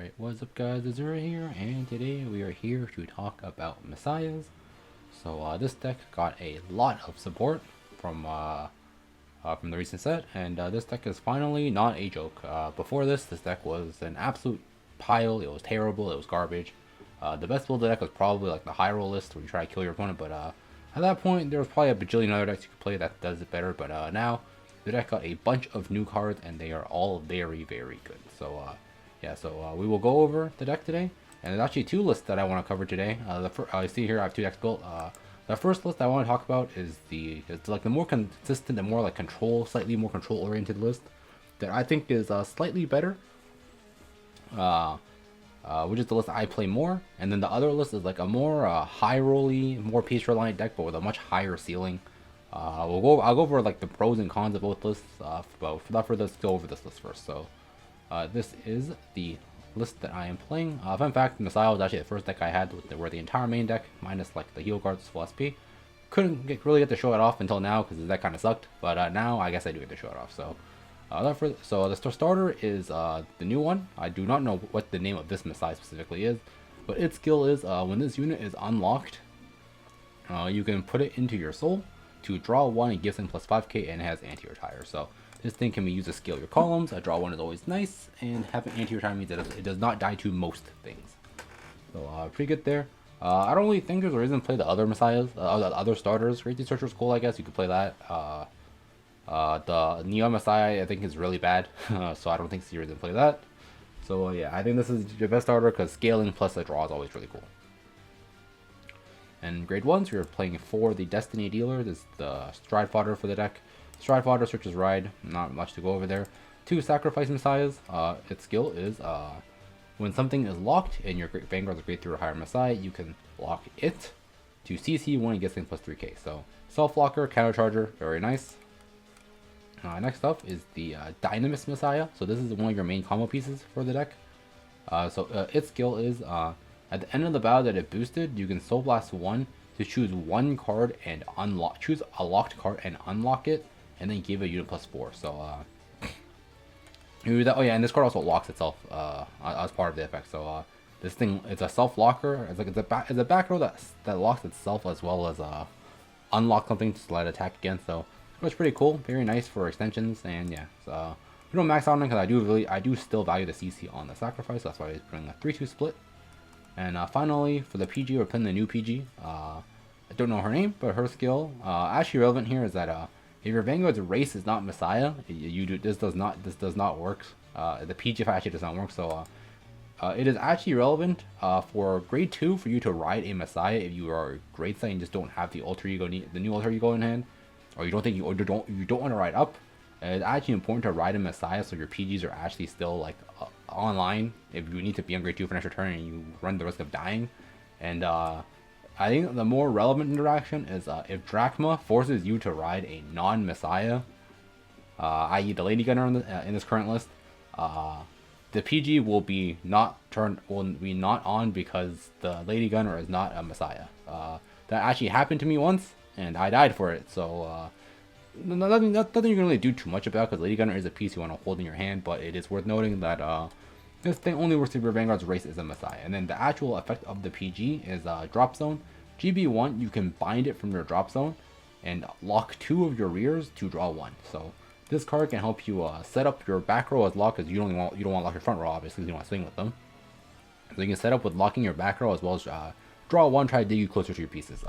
Alright, what's up guys, Azura here, and today we are here to talk about Messiahs. So this deck got a lot of support from the recent set, and this deck is finally not a joke. Before this deck was an absolute pile. It was terrible, it was garbage. The best build of the deck was probably like the high roll list where you try to kill your opponent, but at that point there was probably a bajillion other decks you could play that does it better, but now the deck got a bunch of new cards and they are all very good. So yeah, so we will go over the deck today, and there's actually two lists that I want to cover today. I see here I have two decks built. The first list I want to talk about is it's like the more consistent and more like slightly more control oriented list that I think is slightly better. Which is the list I play more, and then the other list is like a more high rolly, more piece reliant deck, but with a much higher ceiling. I'll go over like the pros and cons of both lists. But without further, let's go over this list first. So this is the list that I am playing. Fun fact, Messiah was actually the first deck I had where the entire main deck, minus like the heal cards, full SP. Couldn't really get to show it off until now because the deck kind of sucked, but now I guess I do get to show it off. So the starter is the new one. I do not know what the name of this Messiah specifically is, but its skill is when this unit is unlocked, you can put it into your soul to draw one and gives him plus 5k and has anti-retire. So this thing can be used to scale your columns. A draw one is always nice, and having anti-retire means that it does not die to most things. So pretty good there. I don't really think there's a reason to play the other Messiahs, the other starters. Great Searcher's cool, I guess you could play that. The Neon Messiah I think is really bad, so I don't think it's a reason to play that. So yeah, I think this is your best starter because scaling plus a draw is always really cool. And grade 1, so you're playing for the Destiny Dealer. This is the Stride Fodder for the deck. Stride Fodder searches Ride, not much to go over there. 2 Sacrifice Messiahs. Its skill is when something is locked and your Vanguard is grade 3 or higher Messiah, you can lock it to CC 1 and gets in plus 3k. So Self Locker, Counter Charger, very nice. Next up is the Dynamis Messiah. So this is one of your main combo pieces for the deck. Its skill is at the end of the battle that it boosted, you can Soul Blast 1 to choose one card and choose a locked card and unlock it, and then give a unit plus 4. So oh yeah, and this card also locks itself as part of the effect. So this thing is a self locker. It's a back row that locks itself as well as unlock something to let attack again. So it's pretty cool, very nice for extensions, and yeah. So we don't max out on it because I do still value the CC on the sacrifice. So that's why I bring a 3-2 split. And finally, for the PG, we're playing the new PG. I don't know her name, but her skill actually relevant here is that if your Vanguard's race is not Messiah, this does not work. The PG actually does not work. So it is actually relevant for grade 2 for you to ride a Messiah if you are grade set and just don't have the alter ego the new alter ego in hand, or you don't want to ride up. It's actually important to ride a Messiah so your PGs are actually still like online if you need to be on grade 2 for an extra turn and you run the risk of dying. And I think the more relevant interaction is if Drachma forces you to ride a non-Messiah, i.e. the Lady Gunner in this current list, the PG will be not on because the Lady Gunner is not a Messiah. That actually happened to me once and I died for it. So nothing you can really do too much about because Lady Gunner is a piece you want to hold in your hand, but it is worth noting that this thing only works if your Vanguard's race is a Messiah. And then the actual effect of the PG is Drop Zone. GB1, you can bind it from your Drop Zone and lock 2 of your rears to draw 1. So this card can help you set up your back row as locked because you don't want to lock your front row, obviously, because you want to swing with them. So you can set up with locking your back row as well as draw 1, try to dig you closer to your pieces.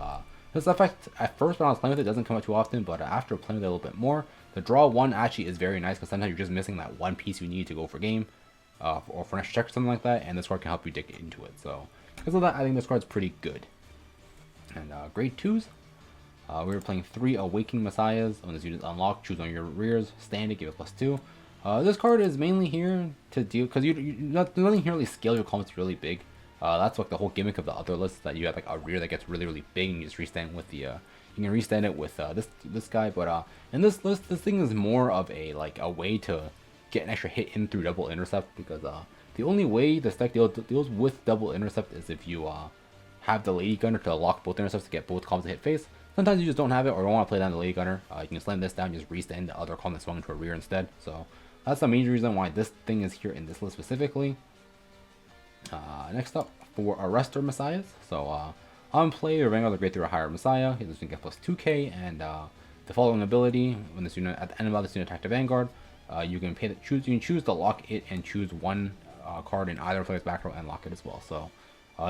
This effect, at first when I was playing with it, doesn't come out too often, but after playing with it a little bit more, the draw 1 actually is very nice because sometimes you're just missing that one piece you need to go for game, or for an extra check or something like that, and this card can help you dig into it. So because of that, I think this card's pretty good. And grade 2s, we were playing 3 Awakening Messiahs. When this unit is unlocked, choose on your rears, stand it, give it plus 2. This card is mainly here to deal, because nothing here really scale your columns really big. That's like the whole gimmick of the other lists, that you have like a rear that gets really big and you just restand with the you can restand it with this guy. But in this list, this thing is more of a way to get an extra hit in through double intercept, because the only way this deck deals with double intercept is if you have the Lady Gunner to lock both intercepts to get both columns to hit face. Sometimes you just don't have it or don't want to play down the Lady Gunner. You can slam this down, just restand the other column that swung into a rear instead. So that's the major reason why this thing is here in this list specifically. Next up, for Arrestor Messiahs. So on play, your Vanguard of Grade 3 or higher Messiah. He doesn't get plus 2k, and the following ability, when this unit at the end of this unit attack to Vanguard, you can choose to lock it and choose one card in either player's back row and lock it as well. So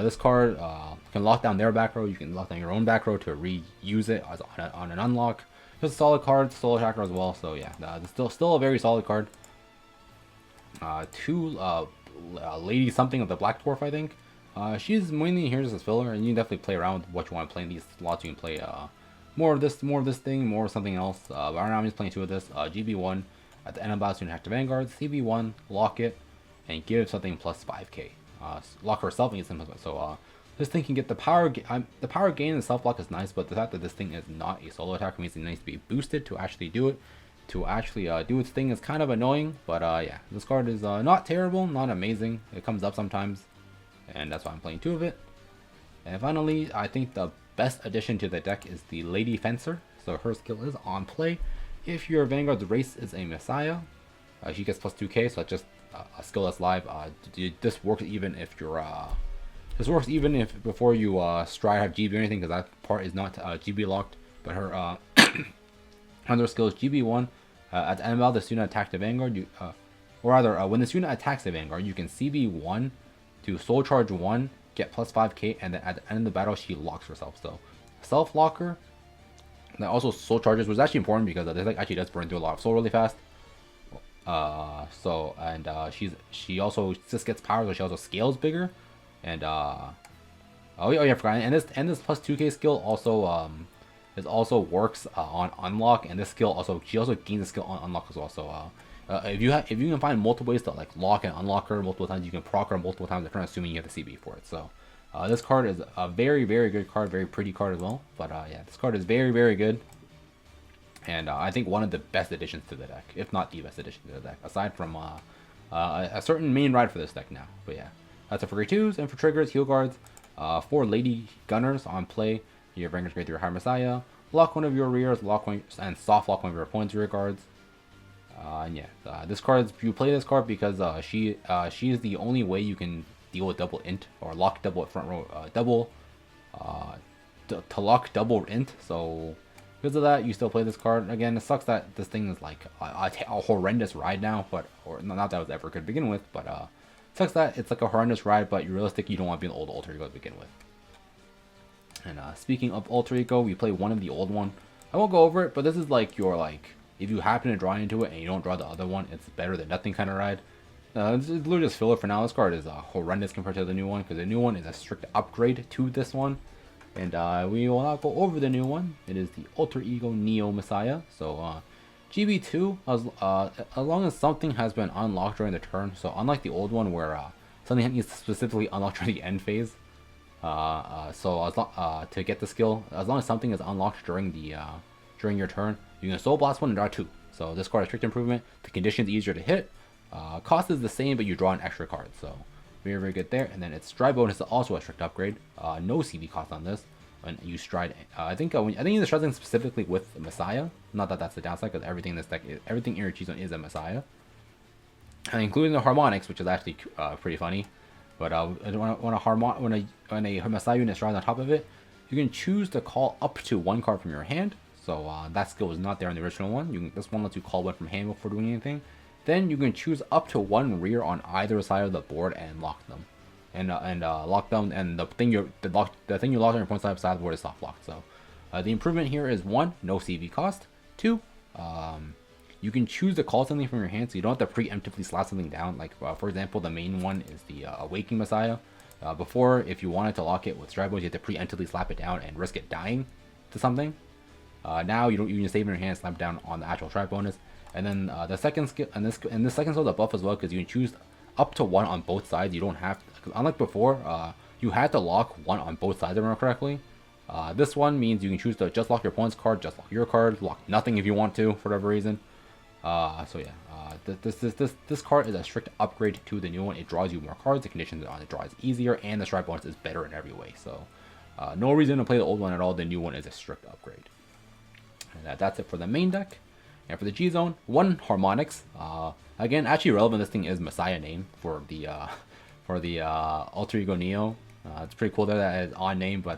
this card can lock down their back row. You can lock down your own back row to reuse it as on an unlock. It's a solid card, solo attacker as well. So yeah, it's still a very solid card. Two Lady something of the Black Dwarf, I think. She's mainly here just as filler, and you can definitely play around with what you want to play in these slots. You can play more of this thing, more of something else. But right now I'm just playing two of this. GB1 at the end of battle, you have to Vanguard. CB1, lock it, and give something plus 5k. Lock herself and get something. So this thing can get the power. The power gain and self block is nice, but the fact that this thing is not a solo attacker means it needs to be boosted to actually do it. To actually do its thing is kind of annoying, but yeah, this card is not terrible, not amazing. It comes up sometimes, and that's why I'm playing two of it. And finally, I think the best addition to the deck is the Lady Fencer. So her skill is on play. If your Vanguard's race is a Messiah, she gets plus 2k, so that's just a skill that's live. This works even if you're before you stride have GB or anything, because that part is not GB locked. But her other skill is GB1. At the end of battle, this unit attack the Vanguard, or rather, when this unit attacks the Vanguard, you can CB1 to soul charge 1, get plus 5k, and then at the end of the battle, she locks herself. So, self locker, that also soul charges, was actually important because this like actually does burn through a lot of soul really fast. She also just gets power, so she also scales bigger, and oh yeah, I forgot. And this plus 2k skill also it also works on unlock, and this skill she also gains a skill on unlock as well. So if you can find multiple ways to like lock and unlock her multiple times, you can proc her multiple times a turn, assuming you have the CB for it. So this card is a very good card, very pretty card as well. But yeah, this card is very good, and I think one of the best additions to the deck, if not the best addition to the deck, aside from a certain main ride for this deck now. But yeah, that's it for grade 2s, and for triggers, heal guards, 4 Lady Gunners on play. Your Vanguard's Grade 3 or higher Messiah, lock one of your rears, and soft lock one of your opponent's rear guards. And yeah, this card, you play this card because she is the only way you can deal with double int or lock double at front row, to lock double int. So because of that, you still play this card. Again, it sucks that this thing is like a horrendous ride now, or not that it was ever good to begin with, but it sucks that it's like a horrendous ride, but you're realistic, you don't want to be an old alter ego to begin with. And speaking of alter ego, we play one of the old one. I won't go over it, but this is like your if you happen to draw into it and you don't draw the other one, it's better than nothing kind of ride. It's literally just filler for now. This card is horrendous compared to the new one, because the new one is a strict upgrade to this one. And we will not go over the new one. It is the Alter Ego Neo Messiah. So GB2, as long as something has been unlocked during the turn, so unlike the old one where something needs to specifically unlock during the end phase, to get the skill, as long as something is unlocked during your turn, you can soul blast one and draw 2. So this card is strict improvement. The condition is easier to hit. Cost is the same, but you draw an extra card. So very good there. And then its stride bonus is also a strict upgrade. No CB cost on this. When you stride, I think you're striding specifically with Messiah. Not that that's the downside, because everything in this deck, everything in your G zone is a Messiah, and including the harmonics, which is actually pretty funny. But when a Messiah unit strides on top of it, you can choose to call up to one card from your hand. So that skill was not there in the original one. This one lets you call one from hand before doing anything. Then you can choose up to one rear on either side of the board and lock them, and lock them. And the thing you lock on your opponent's side of the board is soft locked. So the improvement here is 1, no CV cost. 2, you can choose to call something from your hand, so you don't have to preemptively slap something down. Like for example, the main one is the Awakening Messiah. Before, if you wanted to lock it with stride bones, you had to preemptively slap it down and risk it dying to something. Now you can save in your hand, slap down on the actual stride bonus. And then the second skill, and this second skill is a buff as well, because you can choose up to 1 on both sides. You don't have to, unlike before, you had to lock 1 on both sides, if I remember correctly. This one means you can choose to just lock your opponent's card, just lock your card, lock nothing if you want to for whatever reason. So yeah, this card is a strict upgrade to the new one. It draws you more cards, the conditions on it draw is easier, and the stride bonus is better in every way. So no reason to play the old one at all. The new one is a strict upgrade. And that's it for the main deck. And for the G zone, 1 harmonics. Again, actually relevant. This thing is Messiah name for the for the Alter Ego Neo. It's pretty cool that it's on name, but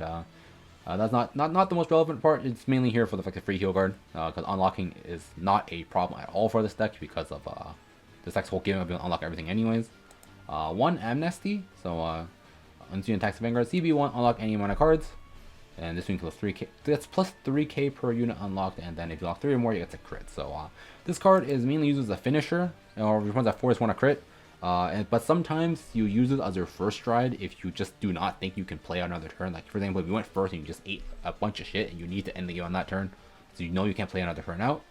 that's not the most relevant part. It's mainly here for the fact of free heal guard, because unlocking is not a problem at all for this deck because of this deck's whole game of being able to unlock everything anyways. 1 Amnesty, so once you attack the Vanguard, CB1 unlock any amount of cards, and this one plus 3k. That's plus 3k per unit unlocked, and then if you unlock 3 or more, you get a crit. So this card is mainly used as a finisher, or your ones that force want a crit. But sometimes you use it as your first stride if you just do not think you can play another turn. Like for example, if you went first and you just ate a bunch of shit and you need to end the game on that turn, so you know you can't play another turn out.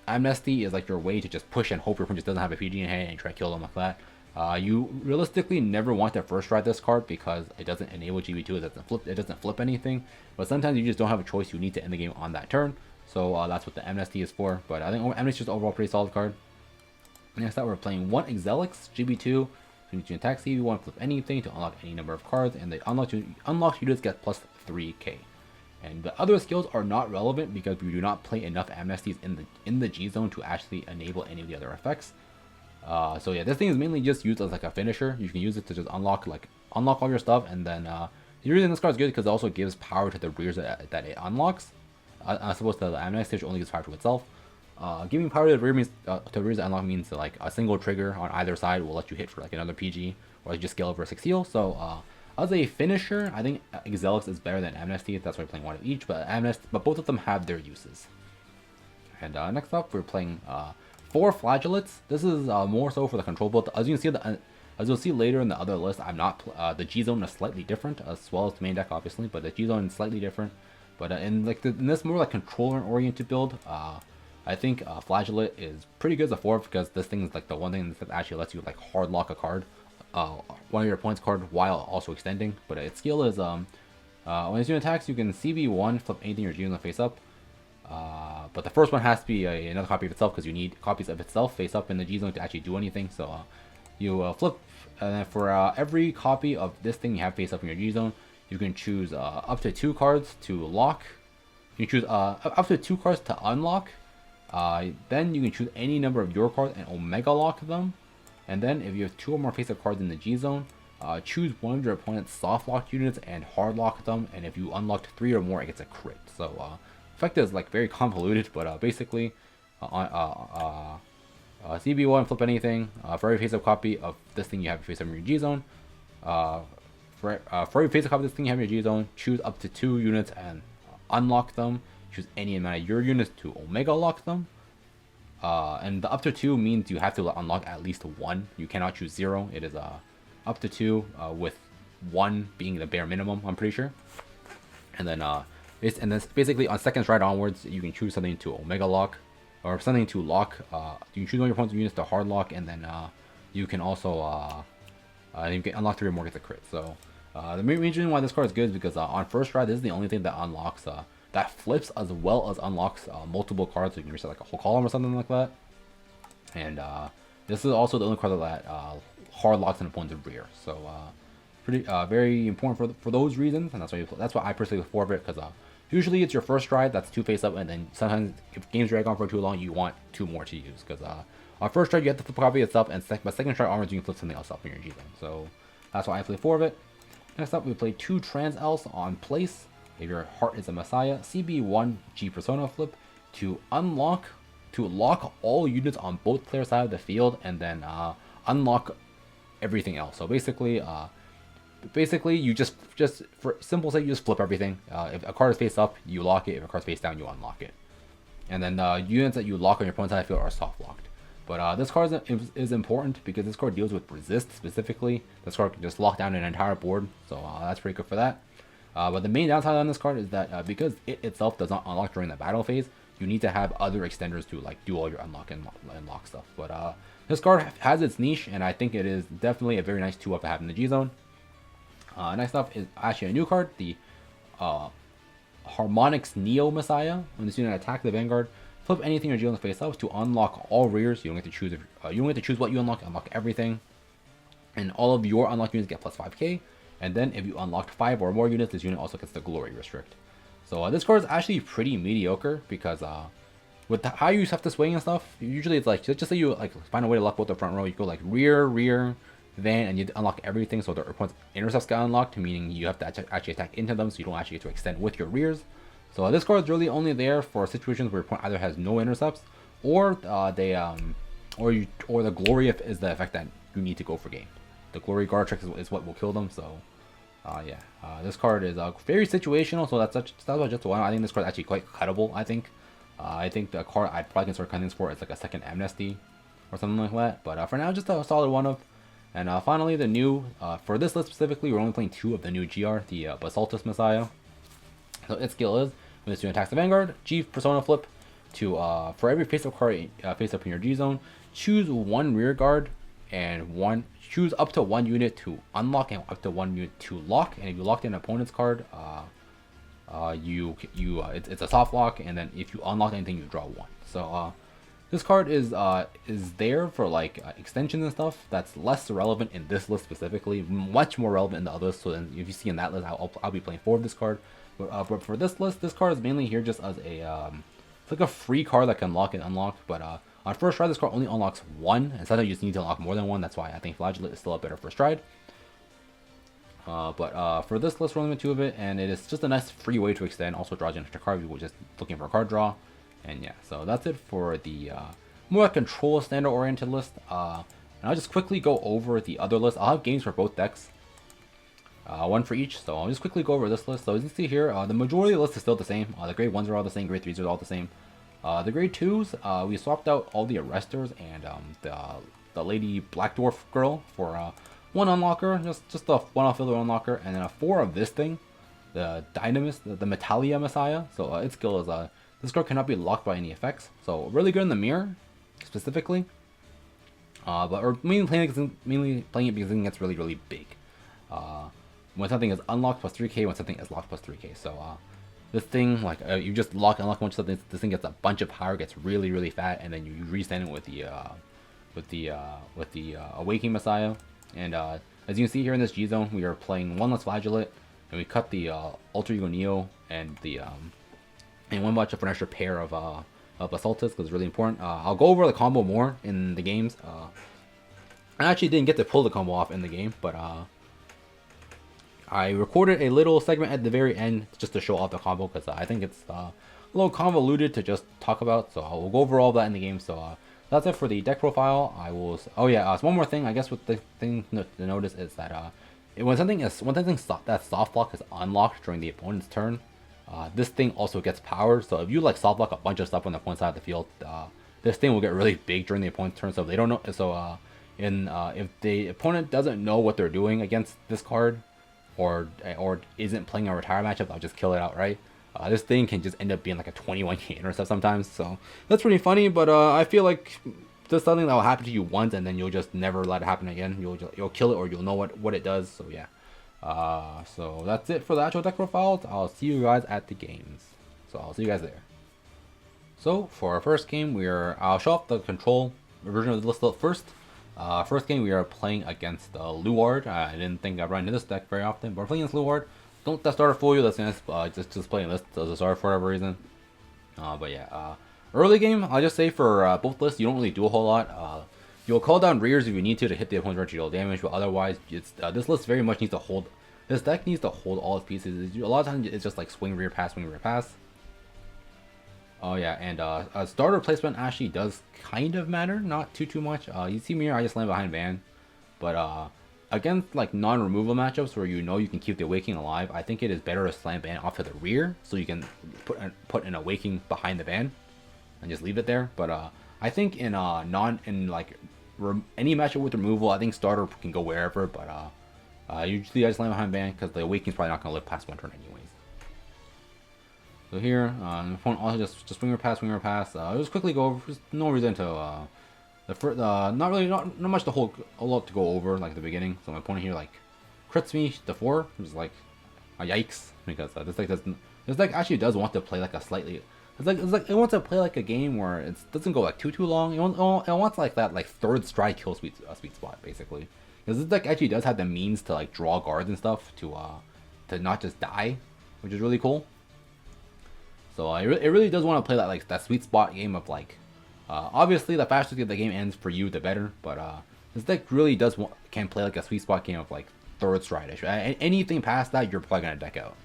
Amnesty is like your way to just push and hope your opponent just doesn't have a PG in hand and try to kill them like that. You realistically never want to first stride this card because it doesn't enable GB2. It doesn't flip anything. But sometimes you just don't have a choice. You need to end the game on that turn. So that's what the Amnesty is for. But I think Amnesty is just overall pretty solid card. Next up, we're playing 1 Exelix, GB2. So you can attack CB1, flip anything to unlock any number of cards, and the unlocked units get plus 3k. And the other skills are not relevant because we do not play enough Amnesties in the G zone to actually enable any of the other effects. So yeah, this thing is mainly just used as like a finisher. You can use it to just unlock all your stuff, and then the reason this card is good because it also gives power to the rears that it unlocks, as opposed to the Amnesty which only gives power to itself. Giving power to the rear means to rears that unlock means that, like, a single trigger on either side will let you hit for like another PG, or you just scale over a 6 heal. So as a finisher, I think Exelix is better than Amnesty. That's why we're playing one of each, but both of them have their uses. And next up, we're playing 4 Flagellates. This is more so for the control build. As you can see, as you'll see later in the other list, I'm not the G zone is slightly different, as well as the main deck obviously, but the G zone is slightly different. But in this more like controller oriented build, I think Flagellate is pretty good as a 4 because this thing is like the one thing that actually lets you like hard lock a card, one of your opponent's card, while also extending. But its skill is when it's doing attacks, you can CB1 flip anything you're using face up. But the first one has to be another copy of itself because you need copies of itself face up in the G zone to actually do anything. So you flip, and then for every copy of this thing you have face up in your G zone, you can choose up to 2 cards to lock. You can choose up to 2 cards to unlock. Then you can choose any number of your cards and Omega lock them. And then if you have 2 or more face-up cards in the G zone, choose one of your opponent's soft lock units and hard lock them. And if you unlocked 3 or more, it gets a crit. So effect is like very convoluted, but basically CB1 flip anything for every face-up copy of this thing you have face-up in your G zone. For every face-up copy of this thing you have in your G zone, choose up to 2 units and unlock them. Choose any amount of your units to Omega lock them. And the up to 2 means you have to unlock at least 1. You cannot choose 0. It is up to 2 with 1 being the bare minimum, I'm pretty sure. And then basically on second stride onwards, you can choose something to Omega lock or something to lock. You can choose one of your opponent's units to hard lock, and then you can also you can unlock 3 or more, get the crit. So the main reason why this card is good is because on first stride, this is the only thing that unlocks that flips as well as unlocks multiple cards. So you can reset like a whole column or something like that. And this is also the only card that hard locks an opponent's rear. So pretty very important for those reasons, and that's why I personally look for it, because usually it's your first stride that's 2 face up, and then sometimes if games drag on for too long, you want 2 more to use, because on first stride you have to flip a copy itself, and second stride onwards you can flip something else up in your G zone. So that's why I play 4 of it. Next up, we play 2 Trans Elves on place. If your heart is a Messiah, CB1 G Persona flip to lock all units on both players' side of the field, and then unlock everything else. So basically you just for simple sake, you just flip everything. If a card is face up, you lock it. If a card is face down, you unlock it. And then units that you lock on your opponent's side of the field are soft locked. But this card is important because this card deals with resist specifically. This card can just lock down an entire board, so that's pretty good for that. But the main downside on this card is that because it itself does not unlock during the battle phase, you need to have other extenders to like do all your unlock and lock stuff. But this card has its niche, and I think it is definitely a very nice 2-up to have in the G zone. Next up is actually a new card, the Harmonix Neo Messiah. When this unit attack the Vanguard, flip anything your G zone face up to unlock all rears. You don't get to choose you don't get to choose what you unlock. Unlock everything, and all of your unlocked units get plus 5k. And then if you unlocked 5 or more units, this unit also gets the Glory Restrict. So this card is actually pretty mediocre because with how you have to swing and stuff, usually it's like just say you like find a way to lock both the front row. You go like rear, Van, and you unlock everything, so the opponent's intercepts get unlocked, meaning you have to actually attack into them, so you don't actually get to extend with your rears. So this card is really only there for situations where your opponent either has no intercepts, or or the glory is the effect that you need to go for game. The glory guard trick is what will kill them. So this card is very situational. So that's just one. I think this card is actually quite cuttable. I think the card I'd probably consider cutting this for is like a second amnesty or something like that. But for now, just a solid one of. And finally, the new for this list specifically, we're only playing 2 of the new GR, the Basaltus Messiah. So its skill is when it's doing attacks the Vanguard, G Persona Flip to for every face-up card face up in your G zone, choose 1 rear guard and choose up to 1 unit to unlock and up to 1 unit to lock. And if you locked in an opponent's card, it's a soft lock, and then if you unlock anything, you draw 1. So this card is there for like extensions and stuff. That's less relevant in this list specifically, much more relevant in the others. So then if you see in that list, I'll be playing 4 of this card. But for this list, this card is mainly here just as a it's like a free card that can lock and unlock. But on first try, this card only unlocks 1, and sometimes you just need to unlock more than 1. That's why I think Flagellate is still a better first stride. But for this list, we're only with 2 of it, and it is just a nice free way to extend. Also draws you an extra card if you were just looking for a card draw. And yeah, so that's it for the more control standard oriented list. And I'll just quickly go over the other list. I'll have games for both decks, 1 for each. So I'll just quickly go over this list. So as you can see here, the majority of the list is still the same. The grade 1s are all the same, grade 3s are all the same. The grade 2s, we swapped out all the arresters and the lady Black Dwarf girl for 1 unlocker, just a 1 off filler unlocker, and then a 4 of this thing, the Dynamis, the Metalia Messiah. So its skill is this card cannot be locked by any effects. So really good in the mirror, specifically. But we're mainly playing it because it gets really big. When something is unlocked plus 3k, when something is locked plus 3k. So this thing, like you just lock and unlock a bunch of something, this thing gets a bunch of power, gets really fat, and then you restand it with the Awakening Messiah. And as you can see here in this G zone, we are playing 1 less Flagellate, and we cut the Alter Ego Neo and the and 1 bunch of an extra pair of Basaltus, because it's really important. I'll go over the combo more in the games. I actually didn't get to pull the combo off in the game, but I recorded a little segment at the very end just to show off the combo, because I think it's a little convoluted to just talk about. So I'll go over all that in the game. So that's it for the deck profile. I will. Oh yeah, so one more thing. I guess what the thing to notice is that when something that soft lock is unlocked during the opponent's turn, this thing also gets power. So if you like soft lock a bunch of stuff on the opponent's side of the field, this thing will get really big during the opponent's turn. So if they don't know, so if the opponent doesn't know what they're doing against this card, or isn't playing a retire matchup, I'll just kill it outright. This thing can just end up being like a 21k intercept sometimes. So that's pretty funny. But I feel like there's something that will happen to you once, and then you'll just never let it happen again. You'll kill it, or you'll know what it does. So yeah. So that's it for the actual deck profiles. I'll see you guys at the games. So I'll see you guys there. So for our first game, I'll show off the control version of the list first. First game we are playing against Luard. I didn't think I'd run into this deck very often, but we're playing against Luard. Don't let that starter fool you. That's just playing this as a starter for whatever reason. But yeah, early game, I'll just say for both lists, you don't really do a whole lot. You'll call down rears if you need to hit the opponent's deal damage, but otherwise, this list very much needs to hold. This deck needs to hold all its pieces. A lot of times, it's just like swing rear pass, swing rear pass. Oh yeah, and a starter placement actually does kind of matter, not too much. You see me here, I just land behind Van, but against like non-removal matchups where you know you can keep the Awakening alive, I think it is better to slam Van off to the rear so you can put an Awakening behind the Van and just leave it there. But I think in any matchup with removal, I think starter can go wherever. But usually I just land behind Van because the Awakening's probably not going to live past 1 turn anyways. So here, the opponent also just swing or pass. I'll just quickly go over. There's no reason to not much to hold a lot to go over like at the beginning. So my opponent here like crits me the 4, which is like yikes, because this deck actually does want to play like a slightly. It's like it wants to play like a game where it doesn't go like too long. It wants like that like third stride kill sweet spot basically. Because this deck actually does have the means to like draw guards and stuff to not just die, which is really cool. So it really does want to play that sweet spot game of like, obviously the faster the game ends for you, the better. But this deck really can play like a sweet spot game of like third stride-ish. Anything past that, you're probably gonna deck out.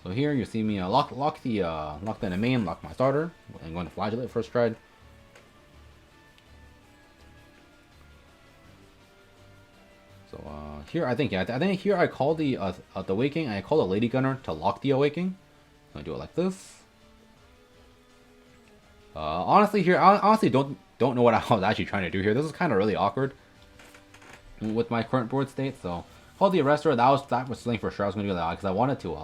So here you see me lock the main, lock my starter, and going to flagellate first stride. So here I think here I call the Awakening, and I call the Lady Gunner to lock the Awakening. I'm gonna do it like this. Honestly, here I honestly don't know what I was actually trying to do here. This is kind of really awkward with my current board state. So call the Arrestor. That was something for sure I was gonna do that because I wanted to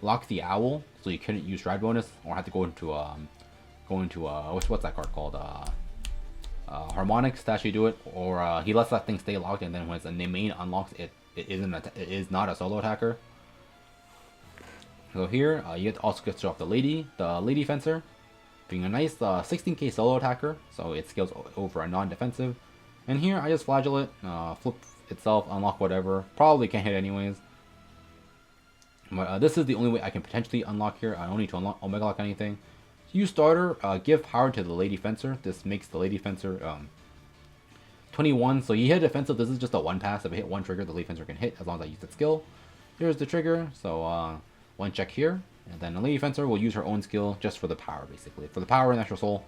lock the Owl so you couldn't use stride bonus or have to go into what's that card called Harmonics to actually do it, or he lets that thing stay locked, and then when the main unlocks it is not a solo attacker. So here you also get to show off the Lady Fencer being a nice 16k solo attacker, so it scales over a non-defensive. And here I just flagellate, flip itself, unlock whatever, probably can't hit anyways. But this is the only way I can potentially unlock here. I don't need to unlock Omega Lock anything. Use starter, give power to the Lady Fencer. This makes the Lady Fencer 21. So you hit defensive. This is just a one pass. If I hit one trigger, the Lady Fencer can hit as long as I use that skill. Here's the trigger. So one check here, and then the Lady Fencer will use her own skill just for the power, basically for the power and extra soul.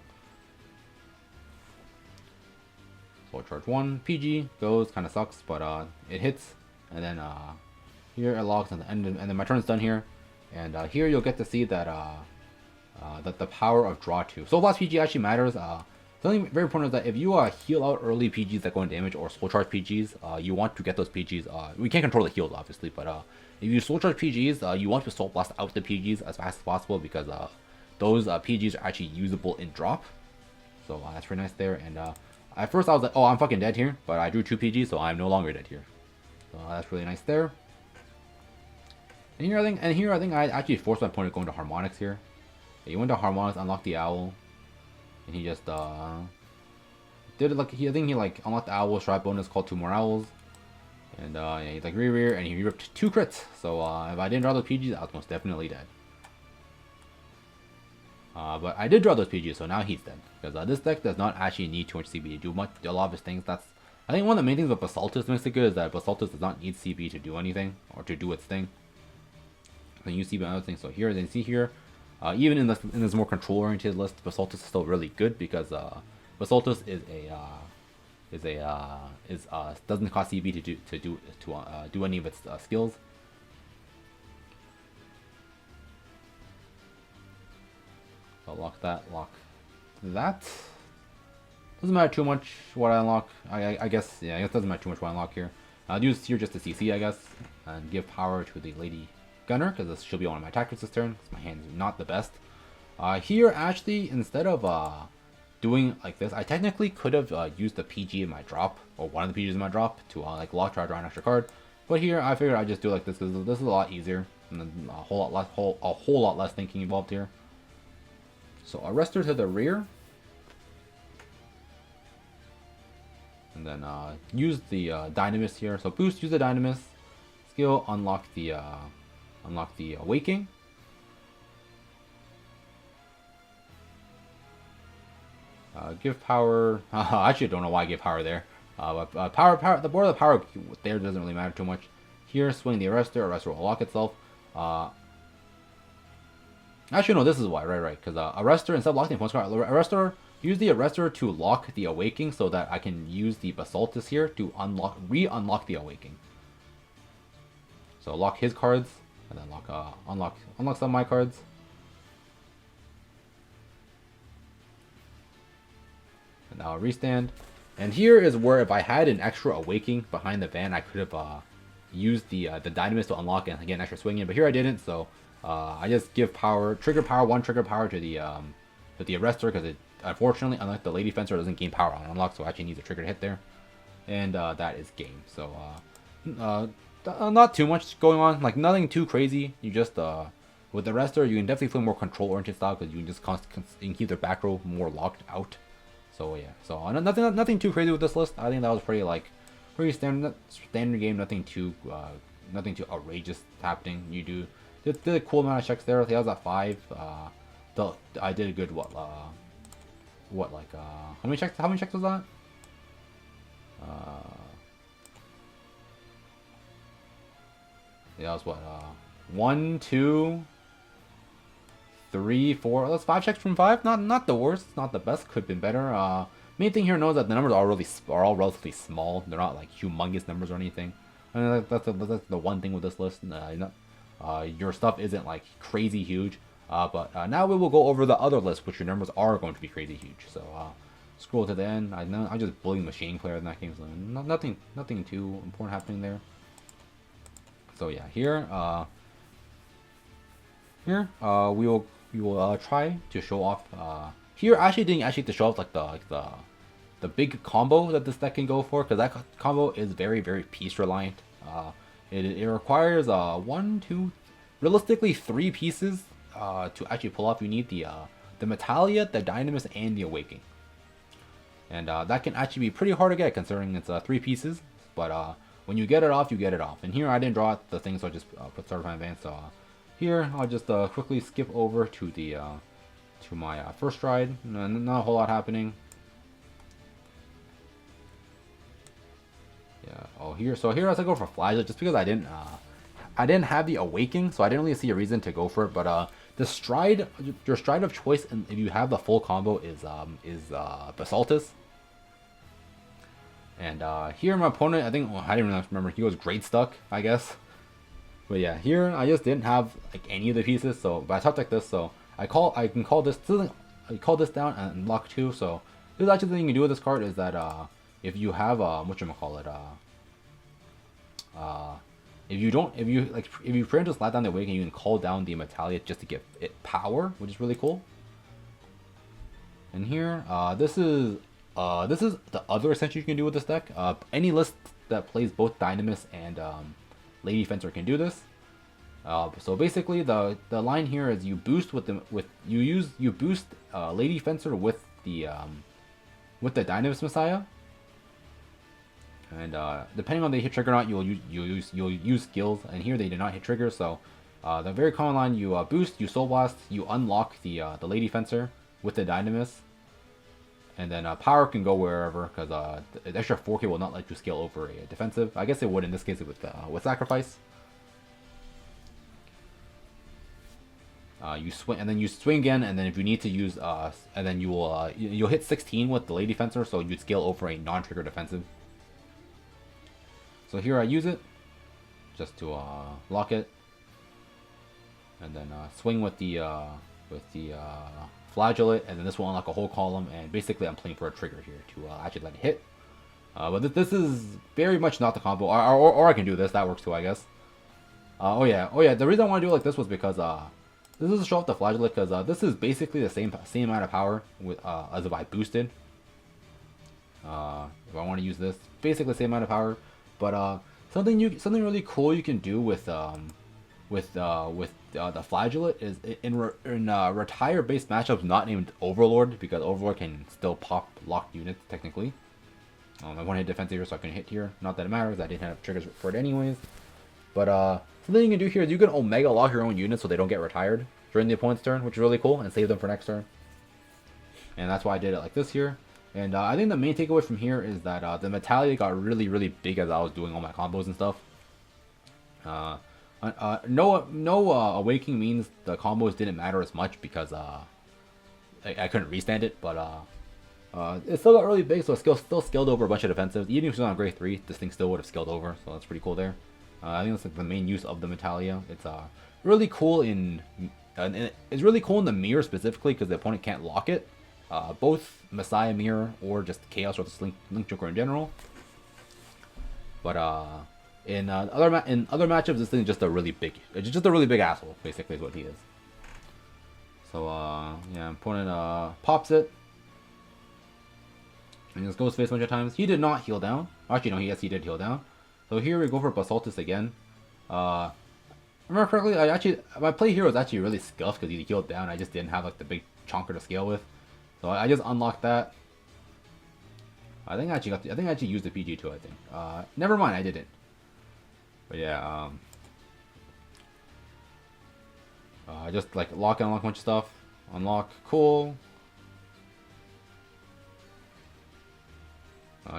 Soul charge 1, PG goes, kind of sucks, but it hits, and then here it locks, and then my turn's done here, and here you'll get to see that that the power of draw 2. Soul Blast PG actually matters. Something very important is that if you heal out early PGs that go into damage or soul charge PGs, you want to get those PGs. We can't control the heals obviously, but if you soul charge PGs, you want to soul blast out the PGs as fast as possible because those PGs are actually usable in drop. So that's pretty nice there. And at first I was like, oh, I'm fucking dead here, but I drew 2 PGs, so I'm no longer dead here. So that's really nice there. And here I think I actually forced my opponent to go into Harmonics here. He went to Harmonics, unlocked the Owl, and he just did it like I think he like unlocked the Owl, stride bonus, called 2 more Owls, and yeah, he's like rear, and he ripped 2 crits. So if I didn't draw those PGs, I was most definitely dead. But I did draw those PGs, so now he's dead because this deck does not actually need too much CB to do a lot of his things. That's I think one of the main things with Basaltus makes it good is that Basaltus does not need CB to do anything or to do its thing. Then you see other things. So here, then see here. Even in this more control-oriented list, Basaltus is still really good because Basaltus doesn't cost CB to do any of its skills. So lock that. Doesn't matter too much what I unlock. I guess yeah, it doesn't matter too much what I unlock here. I'll use here just to CC, I guess, and give power to the Lady Gunner because this should be one of my tactics this turn because my hand is not the best. Here actually, instead of doing like this, I technically could have used the PG in my drop or one of the PGs in my drop to like lock, try to draw an extra card. But here I figured I'd just do it like this because this is a lot easier and then a whole lot less thinking involved here. So Arrestor to the rear, and then use the Dynamis here. So boost, use the Dynamis skill, unlock the Awakening. Give power. I actually don't know why I gave power there. But the board of the power there doesn't really matter too much. Here, swing the Arrestor. Arrestor will lock itself. Actually, no, this is why. Right. Because Arrestor, instead of locking the opponent's card, Arrestor, use the Arrestor to lock the Awakening so that I can use the Basaltus here to re-unlock the Awakening. So lock his cards, and then unlock some of my cards. And now restand. And here is where if I had an extra Awakening behind the van, I could have used the Dynamis to unlock it and get an extra swing in. But here I didn't, so I just give power, one trigger power to the Arrestor because it unfortunately, unlike the Lady Fencer, doesn't gain power on unlock, so actually needs a trigger to hit there. And that is game. So not too much going on, like nothing too crazy. You just with the Arrestor, you can definitely play more control-oriented style because you can just keep their back row more locked out. So yeah, so nothing too crazy with this list. I think that was pretty standard game. Nothing too outrageous happening. You did a cool amount of checks there. He was at 5. I did a good how many checks was that? Yeah, that was what, 1, 2, 3, 4. That's 5 checks from 5. Not the worst, not the best. Could have been better. Main thing here knows that the numbers are all relatively small. They're not like humongous numbers or anything. I mean, that's the one thing with this list. Your stuff isn't like crazy huge. But now we will go over the other list, which your numbers are going to be crazy huge. So scroll to the end. I know I'm just bullying machine player in that game, so nothing too important happening there. So yeah, here we will try to show off. Here I actually didn't actually to show off like the big combo that this deck can go for, because that combo is very piece reliant. It requires realistically 3 pieces to actually pull off. You need the Metalia, the Dynamis, and the Awakening. And that can actually be pretty hard to get considering it's 3 pieces. But when you get it off, you get it off. And here I didn't draw out the thing, so I just put Certified Advance. So here I'll just quickly skip over to the to my first stride. Not a whole lot happening. Yeah. Oh, here. So here as I go for Flagellate, just because I didn't have the Awakening, so I didn't really see a reason to go for it. But the stride, your stride of choice, and if you have the full combo, is Basaltus. And here my opponent, I think, well, I didn't really remember, he was Great Stuck, I guess. But yeah, here I just didn't have like any of the pieces, so but I talked like this, so I can call this down and lock 2. So this is actually the thing you can do with this card is that if you have whatchamacallit, if you pretend to slap down the Awakening, you can call down the Metalia just to get it power, which is really cool. And here, this is the other extension you can do with this deck. Any list that plays both Dynamis and Lady Fencer can do this. So basically, the line here is you boost you boost Lady Fencer with the Dynamis Messiah. And depending on they hit trigger or not, you'll use skills. And here they did not hit trigger, so the very common line, you boost, you Soul Blast, you unlock the Lady Fencer with the Dynamis, and then power can go wherever, because the extra 4K will not let you scale over a defensive. I guess it would in this case with Sacrifice. You swing, and then you swing again, and then if you need to use, and then you'll hit 16 with the Lady Fencer, so you'd scale over a non-trigger defensive. So here I use it just to lock it, and then swing with the Flagellate, and then this will unlock a whole column. And basically, I'm playing for a trigger here to actually let it hit. But this is very much not the combo, or I can do this. That works too, I guess. Oh yeah. The reason I want to do it like this was because this is to show off the Flagellate, because this is basically the same amount of power with as if I boosted. If I want to use this, basically the same amount of power. But something really cool you can do with the Flagellate is in retire based matchups not named Overlord, because Overlord can still pop locked units technically. I want to hit defense here, so I can hit here. Not that it matters, I didn't have triggers for it anyways. But something you can do here is you can Omega lock your own units so they don't get retired during the opponent's turn, which is really cool, and save them for next turn. And that's why I did it like this here. And I think the main takeaway from here is that the Metalia got really big as I was doing all my combos and stuff. No Awakening means the combos didn't matter as much, because I couldn't restand it, but it still got really big, so it still scaled over a bunch of defensives. Even if it was on grade 3, this thing still would have scaled over, so that's pretty cool there. I think that's like the main use of the Metalia. It's really cool it's really cool in the mirror specifically, because the opponent can't lock it. Both Messiah Mirror or just Chaos or the Link Joker in general. But in other matchups, this thing is just a really big asshole. Basically, is what he is. So yeah, opponent pops it, and just goes face a bunch of times. He did not heal down. Actually, no, yes, he did heal down. So here we go for Basaltus again. Remember correctly, my play here was actually really scuffed because he healed down. I just didn't have like the big chonker to scale with. So I just unlocked that. I think I actually used the PG too, I think. Never mind, I didn't. But yeah, just like lock and unlock a bunch of stuff. Unlock, cool.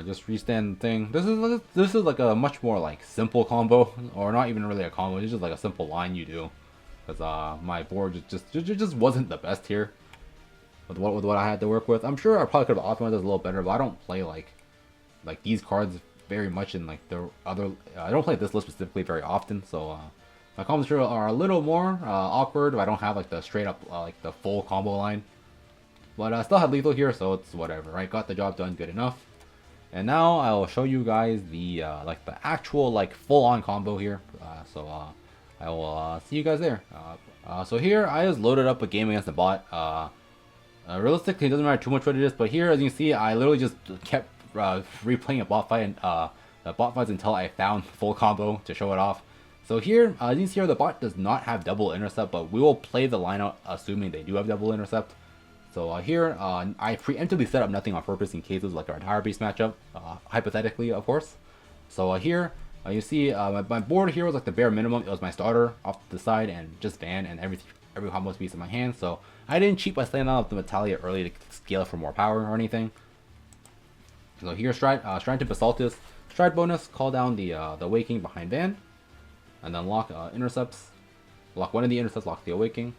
Just restand the thing. This is like a much more like simple combo, or not even really a combo. It's just like a simple line you do, because my board just wasn't the best here with what I had to work with. I'm sure I probably could have optimized this a little better, but I don't play like these cards very much in like the other. I don't play this list specifically very often, so my combos here are a little more awkward. I don't have like the straight up like the full combo line, but I still have lethal here, so it's whatever, right? Got the job done, good enough. And now I will show you guys the like the actual like full-on combo here. I will see you guys there. So here I just loaded up a game against the bot. Realistically, it doesn't matter too much what it is, but here, as you can see, I literally just kept replaying a bot fight and the bot fights until I found full combo to show it off. So here, as you can see here, the bot does not have double intercept, but we will play the lineup assuming they do have double intercept. So here, I preemptively set up nothing on purpose in case it was like our entire base matchup, hypothetically, of course. So here, you see my board here was like the bare minimum. It was my starter off to the side and just Van and every combo piece in my hand. So I didn't cheat by slaying out the Metalia early to scale for more power or anything. So here, Stride to Basaltus, Stride bonus, call down the Awakening behind Van, and then lock intercepts. Lock one of the intercepts, lock the Awakening.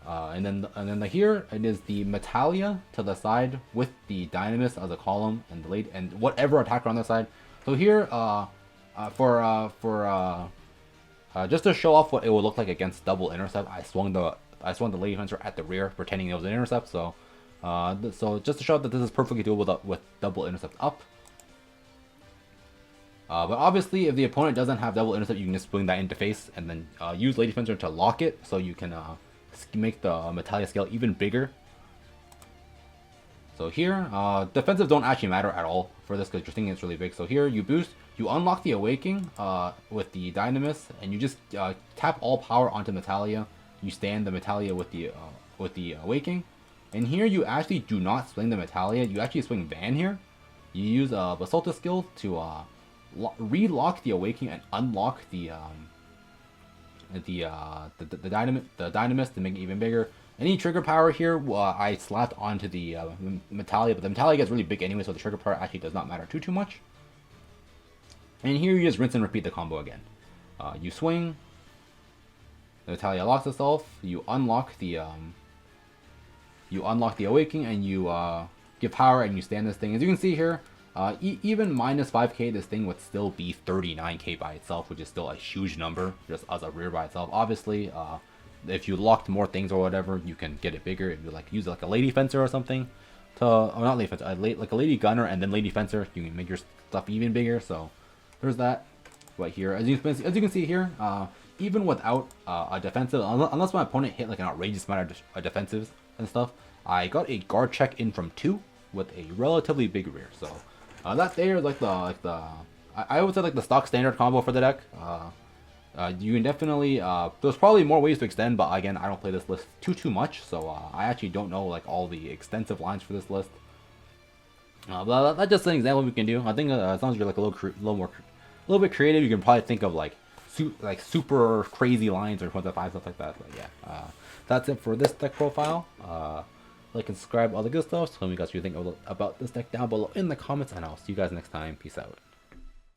And then here it is the Metalia to the side with the Dynamis as a column and the late and whatever attacker on the side. So here just to show off what it would look like against double intercept, I swung the Lady Fencer at the rear, pretending it was an intercept. So so just to show that this is perfectly doable with double intercept up. But obviously, if the opponent doesn't have double intercept, you can just swing that into face and then use Lady Fencer to lock it, so you can make the Metalia scale even bigger. So here, defensive don't actually matter at all for this because your thing is really big. So here, you boost, you unlock the Awakening with the Dynamis, and you just tap all power onto Metalia. You stand the Metalia with the Awakening, and here you actually do not swing the Metalia. You actually swing Van here. You use Basalta skill to relock the Awakening and unlock the Dynamis to make it even bigger. Any trigger power here, I slapped onto the Metalia, but the Metalia gets really big anyway, so the trigger power actually does not matter too much. And here you just rinse and repeat the combo again. You swing, the Metalia locks itself, you unlock the Awakening, and you give power, and you stand this thing. As you can see here, even minus 5k, this thing would still be 39k by itself, which is still a huge number, just as a rear by itself. Obviously, if you locked more things or whatever, you can get it bigger. If you like use like a Lady Fencer or something, not Lady Fencer, like a Lady Gunner and then Lady Fencer, you can make your stuff even bigger. So there's that. Right here, as you can see here, even without a defensive, unless my opponent hit like an outrageous amount of defensives and stuff, I got a guard check in from 2 with a relatively big rear. So that there is like I would say like the stock standard combo for the deck. You can definitely there's probably more ways to extend, but again, I don't play this list too much, so I actually don't know like all the extensive lines for this list. But that's just an example we can do. I think as long as you're like a little bit creative, you can probably think of like super crazy lines or 25 stuff like that. But yeah, that's it for this deck profile. Like and subscribe, all the good stuff. So let me guys what you think about this deck down below in the comments, and I'll see you guys next time. Peace out.